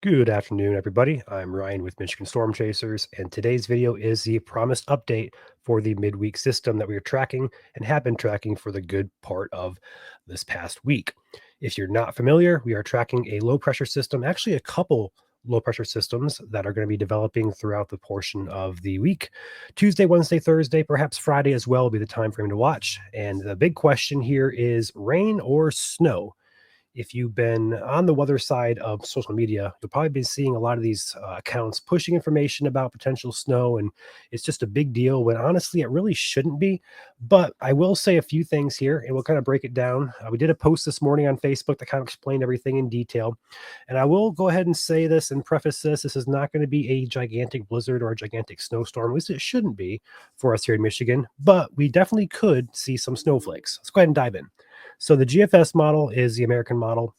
Good afternoon, everybody. I'm Ryan with Michigan Storm Chasers, and today's video is the promised update for the midweek system that we are tracking and have been tracking for the good part of this past week. If you're not familiar, we are tracking a low pressure system, actually, a couple low pressure systems that are going to be developing throughout the portion of the week. Tuesday, Wednesday, Thursday, perhaps Friday as well will be the time frame to watch. And the big question here is rain or snow. If you've been on the weather side of social media, you'll probably be seeing a lot of these accounts pushing information about potential snow, and it's just a big deal when honestly it really shouldn't be. But I will say a few things here, and we'll kind of break it down. We did a post this morning on Facebook that kind of explained everything in detail, and I will go ahead and say this and preface this: this is not going to be a gigantic blizzard or a gigantic snowstorm. At least it shouldn't be for us here in Michigan, but we definitely could see some snowflakes. Let's go ahead and dive in. So the GFS model is the American model.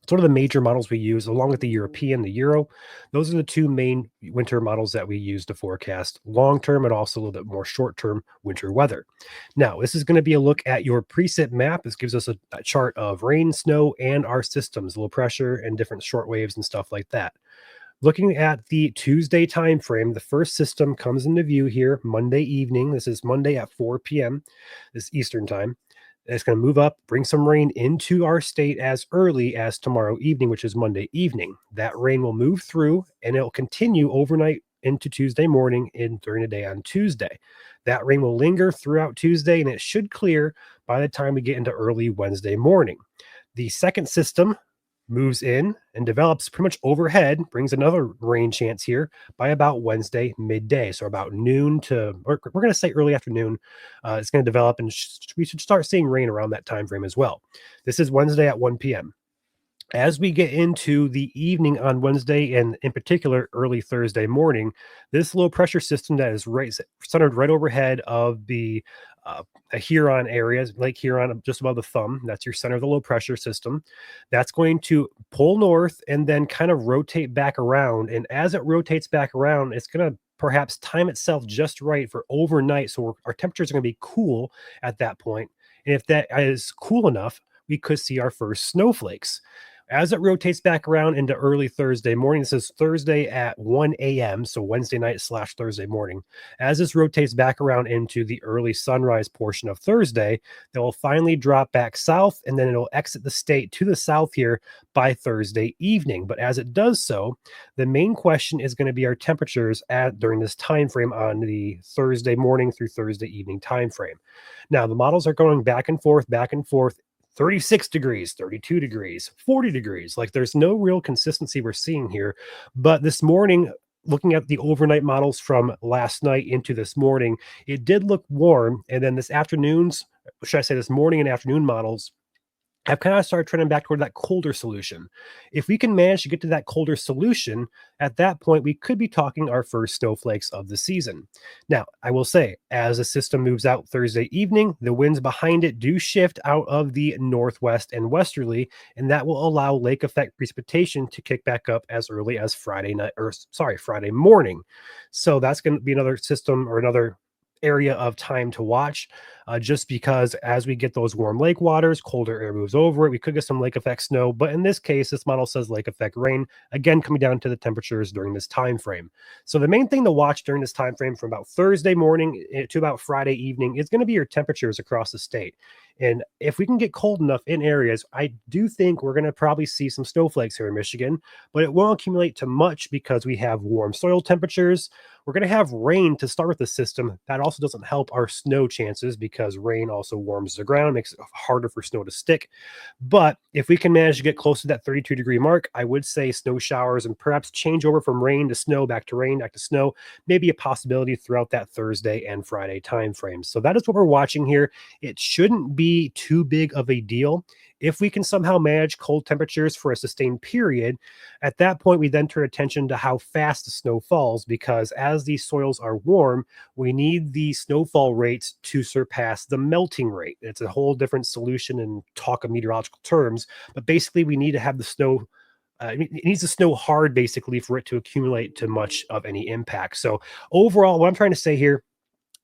It's one of the major models we use, along with the European, the Euro. Those are the two main winter models that we use to forecast long-term and also a little bit more short-term winter weather. Now, this is going to be a look at your preset map. This gives us a chart of rain, snow, and our systems, low pressure, and different short waves and stuff like that. Looking at the Tuesday time frame, the first system comes into view here Monday evening. This is Monday at 4 p.m. This Eastern time. It's going to move up, bring some rain into our state as early as tomorrow evening, which is Monday evening. That rain will move through and it'll continue overnight into Tuesday morning and during the day on Tuesday. That rain will linger throughout Tuesday and it should clear by the time we get into early Wednesday morning. The second system moves in and develops pretty much overhead, brings another rain chance here by about Wednesday midday. So about noon to, or we're going to say early afternoon, it's going to develop, and we should start seeing rain around that time frame as well. This is Wednesday at 1 p.m. As we get into the evening on Wednesday, and in particular early Thursday morning, this low pressure system that is centered right overhead of the Huron area, Lake Huron, just above the thumb. That's your center of the low pressure system. That's going to pull north and then kind of rotate back around. And as it rotates back around, it's going to perhaps time itself just right for overnight. So our temperatures are going to be cool at that point. And if that is cool enough, we could see our first snowflakes. As it rotates back around into early Thursday morning, this is Thursday at 1 a.m., so Wednesday night / Thursday morning. As this rotates back around into the early sunrise portion of Thursday, they will finally drop back south, and then it'll exit the state to the south here by Thursday evening. But as it does so, the main question is going to be our temperatures during this time frame on the Thursday morning through Thursday evening time frame. Now, the models are going back and forth, 36 degrees, 32 degrees, 40 degrees. Like there's no real consistency we're seeing here. But this morning, looking at the overnight models from last night into this morning, it did look warm. And then this morning and afternoon models have kind of started trending back toward that colder solution. If we can manage to get to that colder solution, at that point, we could be talking our first snowflakes of the season. Now, I will say, as the system moves out Thursday evening, the winds behind it do shift out of the northwest and westerly, and that will allow lake effect precipitation to kick back up as early as Friday morning. So that's going to be another system or another area of time to watch, just because as we get those warm lake waters, colder air moves over it, we could get some lake effect snow. But in this case, this model says lake effect rain, again coming down to the temperatures during this time frame. So the main thing to watch during this time frame from about Thursday morning to about Friday evening is going to be your temperatures across the state. And if we can get cold enough in areas, I do think we're going to probably see some snowflakes here in Michigan, but it won't accumulate to much because we have warm soil temperatures. We're going to have rain to start with the system. That also doesn't help our snow chances because rain also warms the ground, makes it harder for snow to stick. But if we can manage to get close to that 32-degree mark, I would say snow showers and perhaps change over from rain to snow, back to rain, back to snow, maybe a possibility throughout that Thursday and Friday timeframe. So that is what we're watching here. It shouldn't be too big of a deal. If we can somehow manage cold temperatures for a sustained period, at that point, we then turn attention to how fast the snow falls, because as these soils are warm, we need the snowfall rates to surpass the melting rate. It's a whole different solution in talk of meteorological terms, but basically we need to have the snow it needs to snow hard basically for it to accumulate to much of any impact. So overall, what I'm trying to say here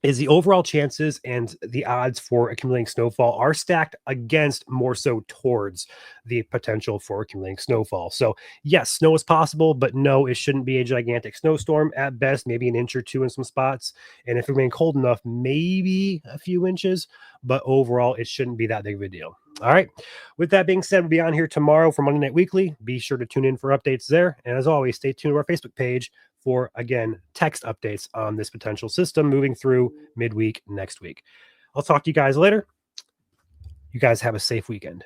is the overall chances and the odds for accumulating snowfall are stacked against more so towards the potential for accumulating snowfall. So, yes, snow is possible, but no, it shouldn't be a gigantic snowstorm. At best, maybe an inch or two in some spots. And if it remains cold enough, maybe a few inches, but overall, it shouldn't be that big of a deal. All right. With that being said, we'll be on here tomorrow for Monday Night Weekly. Be sure to tune in for updates there. And as always, stay tuned to our Facebook page for, again, text updates on this potential system moving through midweek next week. I'll talk to you guys later. You guys have a safe weekend.